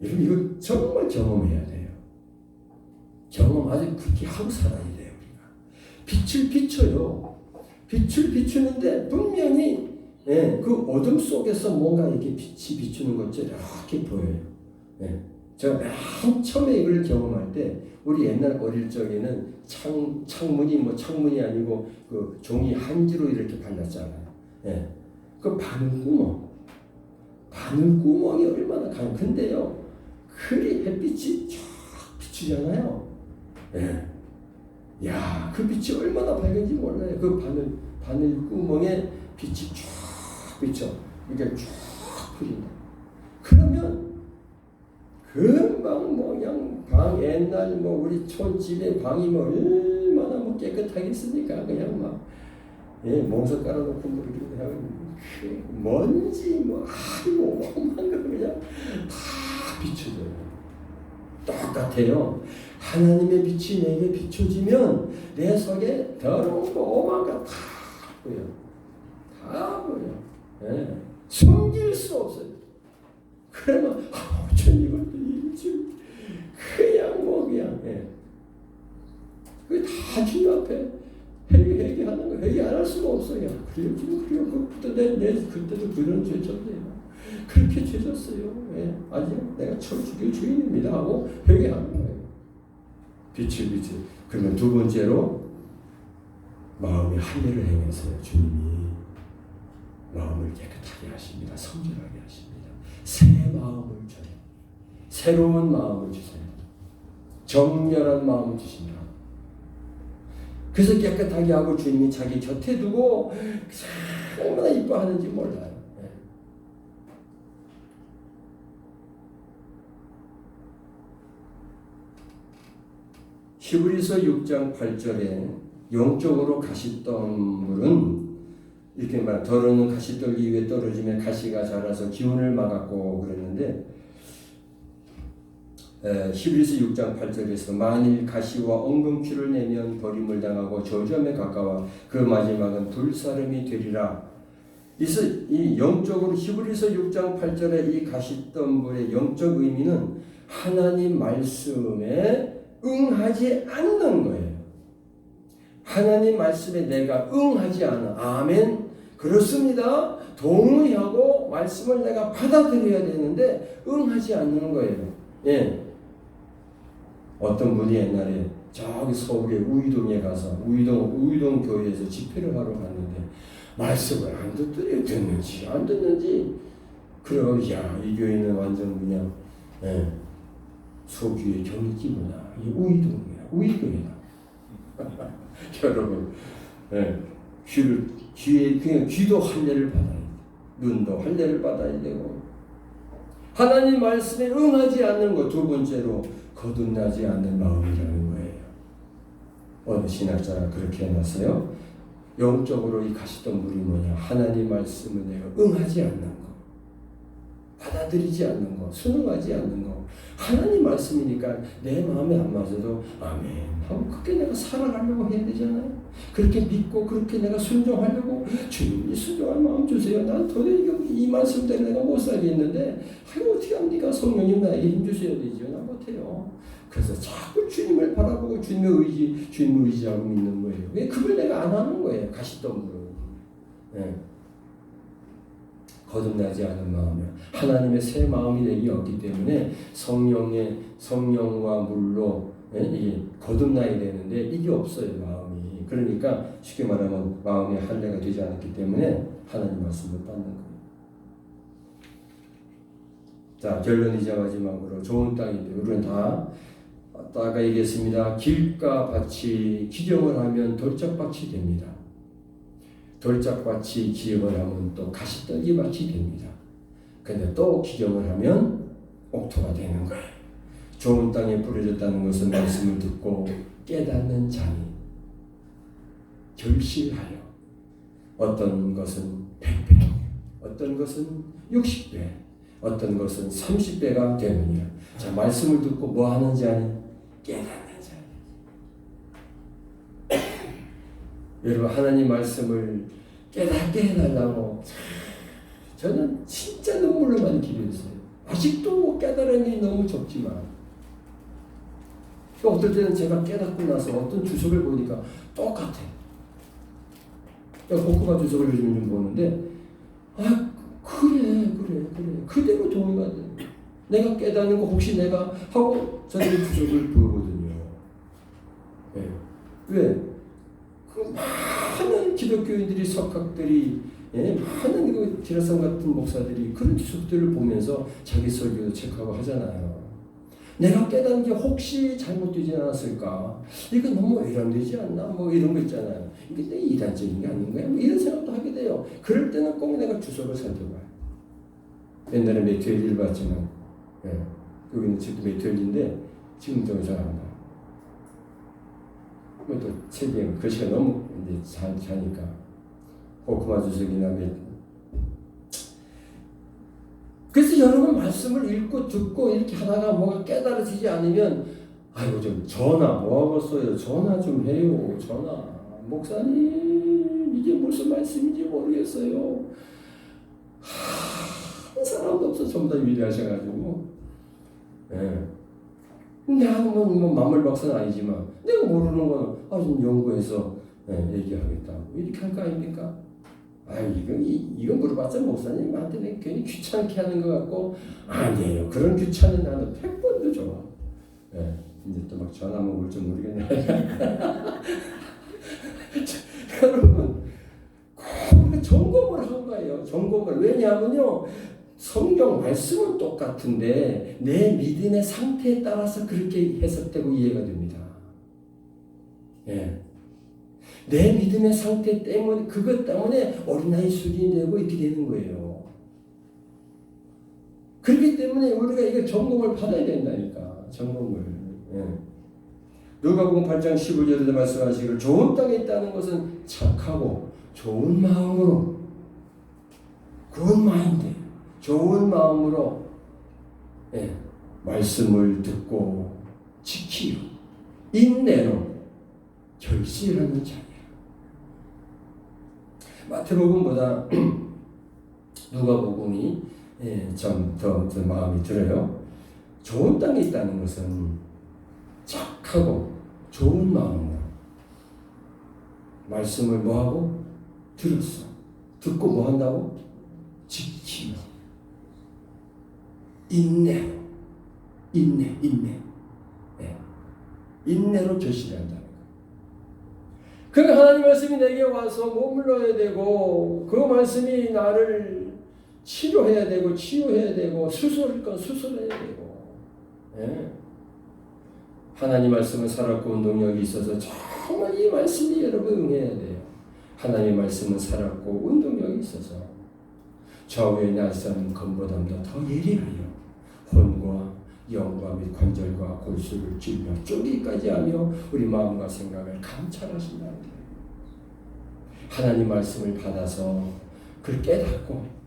여러분 이거 정말 경험해야 돼요. 경험 아주 그렇게 하고 살아야 돼요. 우리가 빛을 비춰요. 빛을 비추는데 분명히 예, 그 어둠 속에서 뭔가 이렇게 빛이 비추는 것처럼 이렇게 보여요. 예, 제가 맨 처음에 이걸 경험할 때 우리 옛날 어릴 적에는 창문이 아니고 그 종이 한지로 이렇게 발랐잖아요. 예. 그 바늘구멍이 얼마나 가요. 근데요, 그리 햇빛이 쫙 비추잖아요. 예. 야, 그 빛이 얼마나 밝은지 몰라요. 그 바늘구멍에 빛이 쫙 비쳐. 이게 쫙 풀린다. 그러면 금방 그냥 옛날 우리 촌집에 방이 얼마나 깨끗하겠습니까? 그냥 막. 예, 몽석 깔아놓고 먼지 아이고 오만 거 그냥 다 비춰져요. 똑같아요. 하나님의 빛이 내게 비춰지면 내 속에 더러운 거 오만 거 다 보여. 다 보여. 예, 숨길 수 없어요. 그러면 주님을 그냥 예. 그게 다 주님 앞에 회개하는 거 회개 안 할 수가 없어요. 그래요. 그때도 그때도 그런 죄 졌네요. 그렇게 죄 졌어요. 예. 아니요, 내가 죽일 주인입니다 하고 회개하는 거예요. 빛을. 그러면 두 번째로 마음의 할례를 행해서요. 주님이 마음을 깨끗하게 하십니다. 성결하게 하십니다. 새 마음을 줘요. 새로운 마음을 주세요. 정결한 마음을 주십니다. 그래서 깨끗하게 하고 주님이 자기 곁에 두고 얼마나 이뻐하는지 몰라요. 네. 히브리서 6장 8절에 영적으로 가시덤불은 이렇게 말 더러는 가시떨기 위에 떨어지며 가시가 자라서 기운을 막았고 그랬는데 히브리서 6장 8절에서 만일 가시와 엉겅퀴를 내면 버림을 당하고 저주함에 가까워 그 마지막은 불사름이 되리라. 그래서 이 영적으로 히브리서 6장 8절의 이 가시덤불의 영적 의미는 하나님 말씀에 응하지 않는 거예요. 하나님 말씀에 내가 응하지 않아. 아멘. 그렇습니다. 동의하고 말씀을 내가 받아들여야 되는데 응하지 않는 거예요. 예. 어떤 분이 옛날에 저기 서울의 우이동에 가서 우이동 교회에서 집회를 하러 갔는데 말씀을 안 듣는지 안 듣는지 그래가지고 이 교회는 완전 그냥 예, 소규의 경기구나. 이 우이동이야. 우이교회다. 여러분 예, 귀에 그냥 귀도 할례를 받아야 돼. 눈도 할례를 받아야 되고 하나님 말씀에 응하지 않는 것. 두 번째로 거듭나지 않는 마음이라는 거예요. 어느 신학자가 그렇게 해놨어요. 영적으로 이 가시덤불이 뭐냐? 하나님 말씀을 내가 응하지 않는 것, 받아들이지 않는 것, 순응하지 않는 것. 하나님 말씀이니까 내 마음에 안 맞아도 아멘 하고 그렇게 내가 살아가려고 해야 되잖아요. 그렇게 믿고 그렇게 내가 순종하려고 주님이 순종할 마음 주세요. 난 도저히 이 말씀대로 내가 못 살겠는데 어떻게 합니까? 성령님 나에게 힘 주셔야 되죠. 나 못해요. 그래서 자꾸 주님을 바라보고 주님을 의지하고 믿는 거예요. 왜 그걸 내가 안 하는 거예요? 가시덤불은. 네. 거듭나지 않은 마음이요. 하나님의 새 마음이 내게 없기 때문에 성령과 물로 이게 거듭나야 되는데 이게 없어요, 마음이. 그러니까 쉽게 말하면 마음이 할례가 되지 않았기 때문에 하나님 말씀을 받는 거예요. 자, 결론이자 마지막으로 좋은 땅인데 우리는 다 아까 얘기했습니다. 길가 밭이 기경을 하면 돌짝밭이 됩니다. 돌짝밭이 기경을 하면 또 가시떨기밭이 됩니다. 근데 또 기경을 하면 옥토가 되는 거예요. 좋은 땅에 뿌려졌다는 것은 말씀을 듣고 깨닫는 자니 결실하여 어떤 것은 100배, 어떤 것은 60배, 어떤 것은 30배가 되느니라. 자, 말씀을 듣고 뭐 하는 자니? 깨닫는 자니. 여러분, 하나님 말씀을 깨닫게 해달라고 저는 진짜 눈물로 많이 기도했어요. 아직도 깨달은 게 너무 적지만 어떨 때는 제가 깨닫고 나서 어떤 주석을 보니까 똑같아. 복음화 주석을 요즘 좀 보는데 그래 그대로 동의가 돼. 내가 깨닫는 거 혹시 내가 하고 저는 주석을 보거든요. 네. 왜? 그 많은 기독교인들이 석학들이 많은 그 지라성 같은 목사들이 그런 주석들을 보면서 자기 설교도 체크하고 하잖아요. 내가 깨닫는 게 혹시 잘못되지 않았을까? 이거 너무 외람되지 않나? 뭐 이런 거 있잖아요. 이게 내 이단적인 게 아닌가요? 뭐 이런 생각도 하게 돼요. 그럴 때는 꼭 내가 주석을 살펴봐요. 옛날에 메트엘리를 봤지만, 여기는 지금도 메트엘리인데 지금도 잘 안 봐요. 또 책이 글씨가 너무 이제 자니까 호크마 주석이나 그래서 여러분 말씀을 읽고 듣고 이렇게 하다가 뭐가 깨달아지지 않으면 아이고 좀 전화 뭐하겠어요. 전화 좀 해요. 전화. 목사님 이게 무슨 말씀인지 모르겠어요. 한 사람도 없어. 전부 다 위대하셔가지고. 나는 뭐 만물박사는 아니지만 내가 모르는 거는 좀 연구해서 얘기하겠다고 이렇게 할 거 아닙니까? 이건 물어봤자 목사님한테 내가 괜히 귀찮게 하는 것 같고 아니에요. 그런 귀찮은 나는 100번도 좋아. 이제 또 막 전화만 올 줄 모르겠네. 여러분 꼭 점검을 한 거예요. 점검을. 왜냐하면요. 성경 말씀은 똑같은데 내 믿음의 상태에 따라서 그렇게 해석되고 이해가 됩니다. 내 믿음의 상태 때문에 그것 때문에 어린아이 수준이 되고 이렇게 되는 거예요. 그렇기 때문에 우리가 이거 점검을 받아야 된다니까. 점검을. 누가복음 8장 15절에 말씀하시기를 좋은 땅에 있다는 것은 착하고 좋은 마음으로 good 마인드 좋은 마음으로 말씀을 듣고 지키고 인내로 결실하는 자예요. 마태복음보다 누가복음이 좀 더 마음이 들어요. 좋은 땅에 있다는 것은 착하고 좋은 마음으로 말씀을 뭐하고? 들었어. 듣고 뭐 한다고? 지키며 인내로 인내로 결실한다는 거예요. 그러니까 하나님 말씀이 내게 와서 머물러야 되고 그 말씀이 나를 치료해야 되고 치유해야 되고 수술할 건 수술해야 되고 하나님 말씀은 살았고 운동력이 있어서 정말 이 말씀이 여러분 응해야 돼요. 하나님 말씀은 살았고 운동력이 있어서 좌우의 날선 검보담도 더 예리하여 혼과 영과 및 관절과 골수를 찔며 쪼기까지 하며 우리 마음과 생각을 감찰하신다는 거예요. 하나님 말씀을 받아서 그걸 깨닫고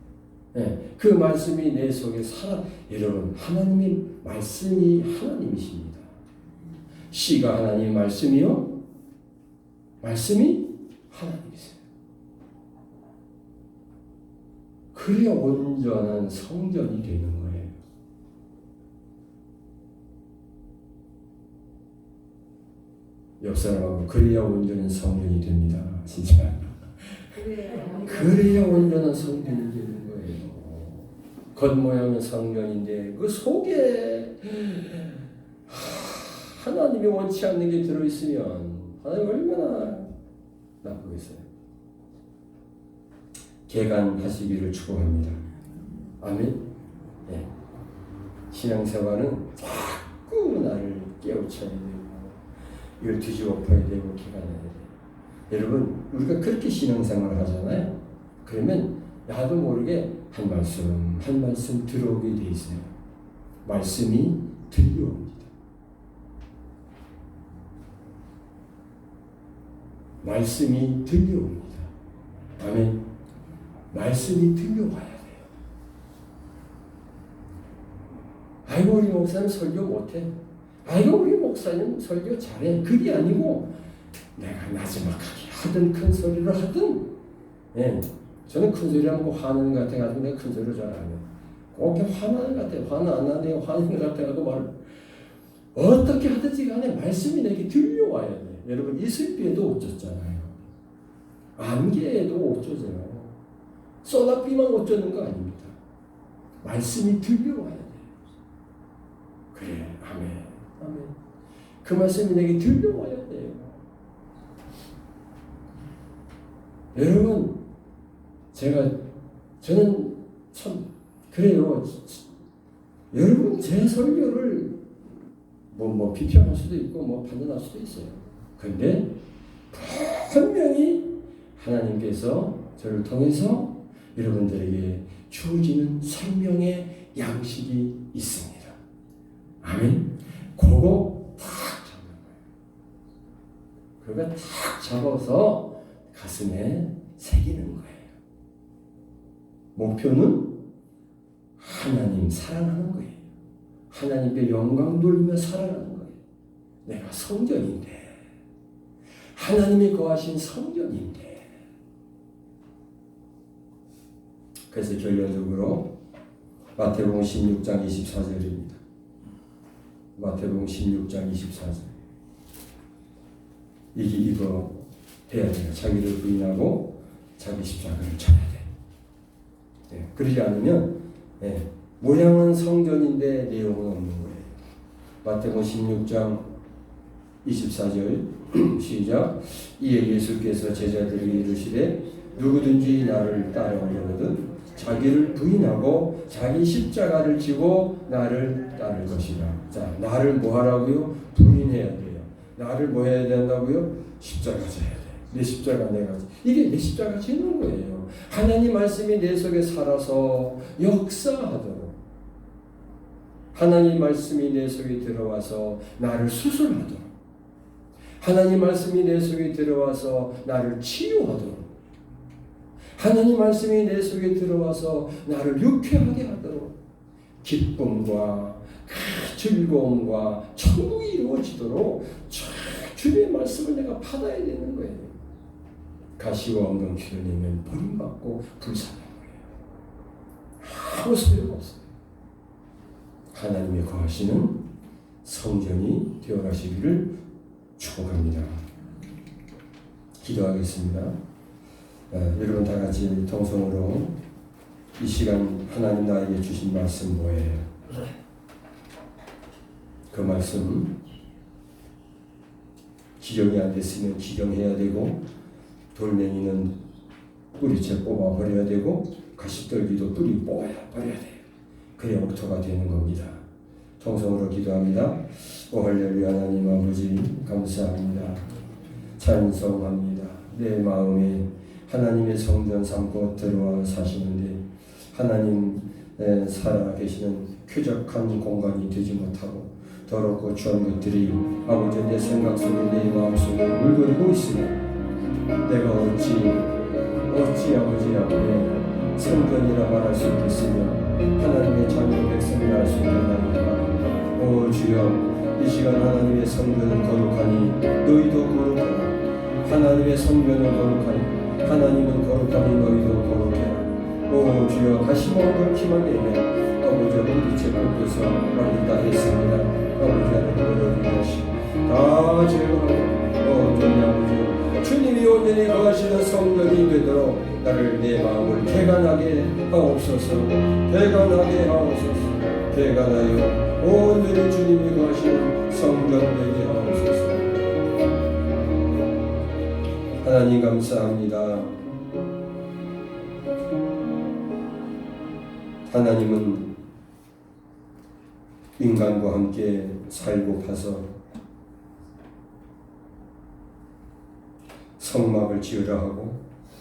그 말씀이 내 속에 살아. 여러분, 하나님의 말씀이 하나님이십니다. 씨가 하나님의 말씀이요, 말씀이 하나님이세요. 그래야 온전한 성전이 되는 거예요. 옆 사람하고 그래야 온전한 성전이 됩니다. 진짜. 그래야 온전한 성전이 되는 거예요. 겉모양은 성전인데 그 속에 하나님이 원치 않는 게 들어있으면 하나님 얼마나 나쁘겠어요. 개간하시기를 축복합니다. 아멘. 네. 신앙생활은 자꾸 나를 깨우쳐야 되고 이걸 뒤집어 엎어야 되고 개간해야 돼요. 여러분, 우리가 그렇게 신앙생활을 하잖아요. 그러면 나도 모르게 한 말씀 한 말씀 들어오게 돼 있어요. 말씀이 들려옵니다. 말씀이 들려옵니다. 아멘. 말씀이 들려와야 돼요. 아이고, 우리 목사님 설교 못해. 아이고, 우리 목사님 설교 잘해. 그게 아니고 내가 나지막하게 하든 큰 소리를 하든, 저는 큰 소리 하면 화나는 것 같아가지고 내가 큰 소리를 잘 안 해요. 꼭 화나는 것 같아요. 화나 안 나는데 화나는 것 같아가지고 말 어떻게 하든지 간에 말씀이 내게 들려와야 돼요. 여러분, 이슬비에도 어쩌잖아요. 안개에도 어쩌잖아요. 소나비만 어쩌는 거 아닙니다. 말씀이 들려와야 돼요. 그래, 아멘, 아멘. 그 말씀이 내게 들려와야 돼요. 여러분, 저는 참 그래요. 여러분, 제 설교를 뭐 비평할 수도 있고 뭐 판단할 수도 있어요. 그런데 분명히 하나님께서 저를 통해서 여러분들에게 주어지는 생명의 양식이 있습니다. 아멘. 그거 탁 잡는 거예요. 그거 탁 잡아서 가슴에 새기는 거예요. 목표는 하나님 사랑하는 거예요. 하나님께 영광 돌리며 살아가는 거예요. 내가 성전인데, 하나님이 거하신 성전인데. 그래서 결론적으로 마태복음 16장 24절입니다. 마태복음 16장 24절. 이거 해야 돼요. 자기를 부인하고 자기 십자가를 져야 돼. 그러지 않으면 모양은 성전인데 내용은 없는 거예요. 마태복음 16장 24절 시작. 이에 예수께서 제자들에게 이르시되 누구든지 나를 따라오려거든 자기를 부인하고 자기 십자가를 지고 나를 따를 것이라. 자, 나를 뭐 하라고요? 부인해야 돼요. 나를 뭐 해야 된다고요? 십자가 져야 돼. 내 십자가 내가 이게 내 십자가 지는 거예요. 하나님 말씀이 내 속에 살아서 역사하도록, 하나님 말씀이 내 속에 들어와서 나를 수술하도록, 하나님 말씀이 내 속에 들어와서 나를 치유하도록, 하나님 말씀이 내 속에 들어와서 나를 유쾌하게 하도록, 기쁨과 즐거움과 천국이 이루어지도록 주님의 말씀을 내가 받아야 되는 거예요. 가시와 엉겅퀴를 내면 버림받고 불쌍한 거예요. 아무 소용없어요. 하나님이 거하시는 성전이 되어가시기를 축복합니다. 기도하겠습니다. 여러분 다 같이 통성으로 이 시간 하나님 나에게 주신 말씀 뭐예요? 그 말씀 기정이 안 됐으면 기정해야 되고, 돌멩이는 뿌리채 뽑아 버려야 되고, 가시떨기도 뿌리 뽑아야 버려야 돼요. 그래야 옥토가 되는 겁니다. 통성으로 기도합니다. 오 할렐루야. 하나님 아버지 감사합니다. 찬송합니다. 내 마음에 하나님의 성전 삼고 들어와 사시는데 하나님 살아 계시는 쾌적한 공간이 되지 못하고 더럽고 추한 것들이 아버지 내 생각 속에 내 마음 속에 물들고 있으며 내가 어찌 아버지야 성전이라 말할 수 있겠으며 하나님의 자녀 백성이라 할 수 있겠나이까. 오 주여, 이 시간 하나님의 성전은 거룩하니 너희도 거룩하라. 하나님의 성전은 거룩하니 하나님은 거룩하니 너희도 거룩해라. 오 주여, 다시 한번 기만 내며 아버지 우리 제법께서 말린다 했습니다. 아버지 하나님 것이 다 제거하고 온전히 아버지 주님이 온전히 거하시는 성전이 되도록 나를 내 마음을 개간하게 하옵소서. 개간하게 하옵소서. 개간하여 온전히 주님이 거하시는 성전 되게 하옵소서. 하나님 감사합니다. 하나님은 인간과 함께 살고 파서 성막을 지으라 하고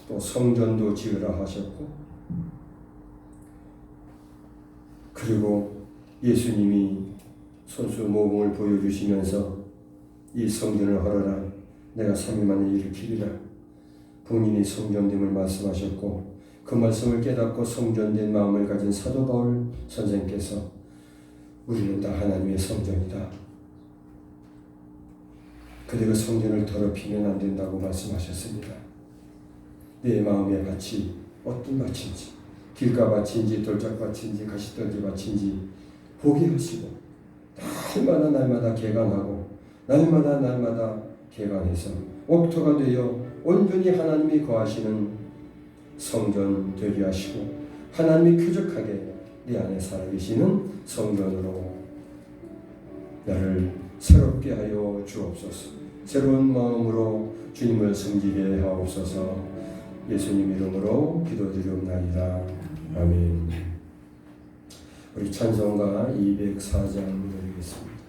또 성전도 지으라 하셨고, 그리고 예수님이 손수 모범을 보여주시면서 이 성전을 헐어라 내가 3일 만에 일으키리라 본인이 성전됨을 말씀하셨고, 그 말씀을 깨닫고 성전된 마음을 가진 사도 바울 선생께서 우리는 다 하나님의 성전이다. 그대 그 성전을 더럽히면 안 된다고 말씀하셨습니다. 내 마음의 밭이 어떤 밭인지, 길가밭인지 돌짝밭인지 가시떨기밭인지 보게 하시고 날마다 개간하고 날마다 개간해서 옥토가 되어 온전히 하나님이 거하시는 성전 되게 하시고 하나님이 쾌적하게 내 안에 살아계시는 성전으로 나를 새롭게 하여 주옵소서. 새로운 마음으로 주님을 섬기게 하옵소서. 예수님 이름으로 기도드리옵나이다. 아멘. 우리 찬송가 204장 드리겠습니다.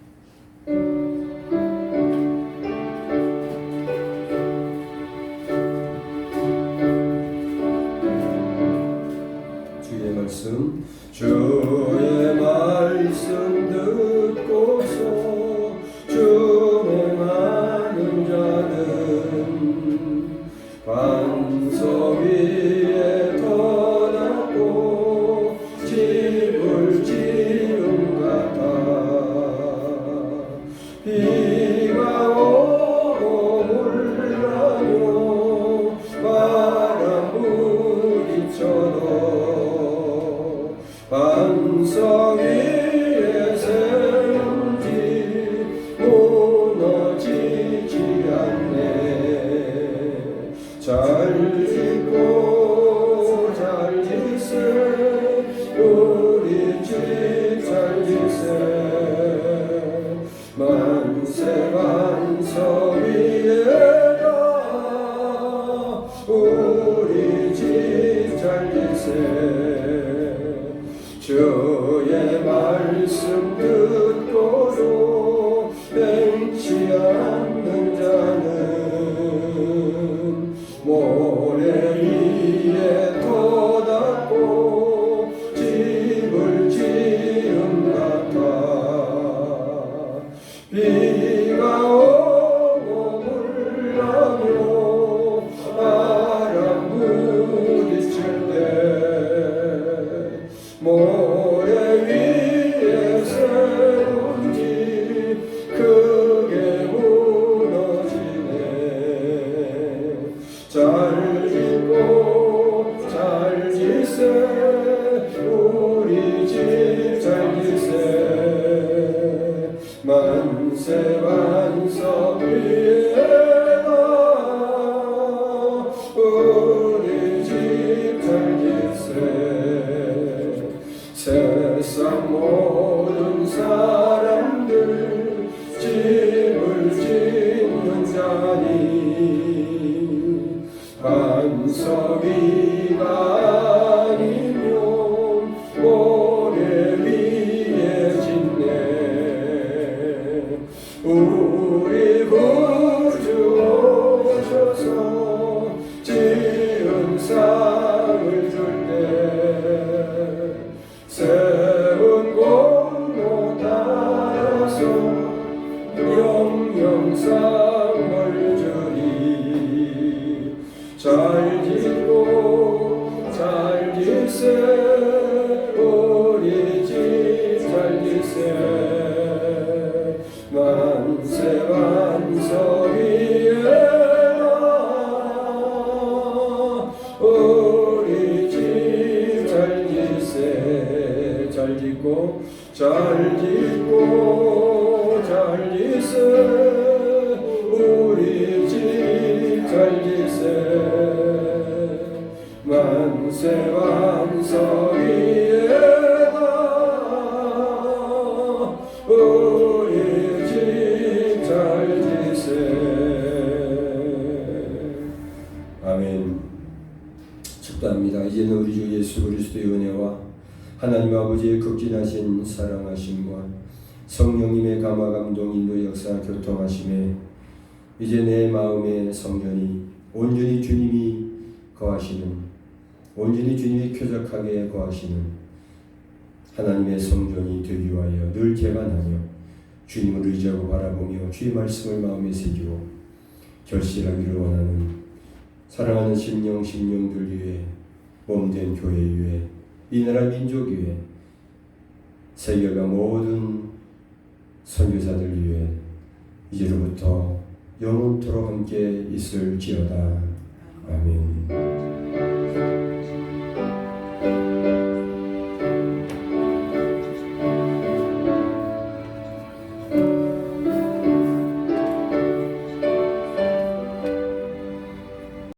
주의 말씀 듣고서 준행하는 자는 반석 위에 터놨고 집을 지은 같아. 비가 오고 물나며 바람 부딪혀도 반석 위에 세운 집 무너지지 않네. 잘 짓고 잘 짓세 우리 집 잘 짓세. 만세 반석 위에다 우리 집 잘 짓세. 주의 말씀 듣고도 맹치 않는 자는 모래 위에 터닫고 집을 지은 같아. 비가 오고 물나며 바람 부딪힐 때 모래 위에 세운 집 크게 무너지네. 잘 짓고 잘 짓세 우리 집 잘 짓세. 만세 반석 위에다 우리 집 잘 짓세. 세상 모든 사람들 집을 짓는 자니 반석 위가 아니면 모래 위에 짓네. 우리 구주 오셔서 지은 상을 줄 때 잘 짓고 잘 짓세 우리 집 잘 짓세 만세 만석 위에다 우리 집 잘 짓세 잘 짓고 잘 짓고 잘 짓세 우리 집 잘 짓세 만세 만석 위에다 우리 집 잘 짓세. 아멘. 축도합니다. 이제는 우리 주 예수 그리스도의 은혜와 하나님 아버지의 극진하신 사랑하심과 성령님의 감화 감동 인도 역사 교통하심에 이제 내 마음의 성전이 온전히 주님이 거하시는, 온전히 주님이 쾌적하게 거하시는 하나님의 성전이 되기 위하여 늘 개간하며 주님을 의지하고 바라보며 주의 말씀을 마음에 새기고 결실하기를 원하는 사랑하는 심령들 위해 몸된 교회 위해 이 나라 민족 위해 세계가 모든 선교사들 위해 이제로부터 영원토록 함께 있을지어다. 아멘.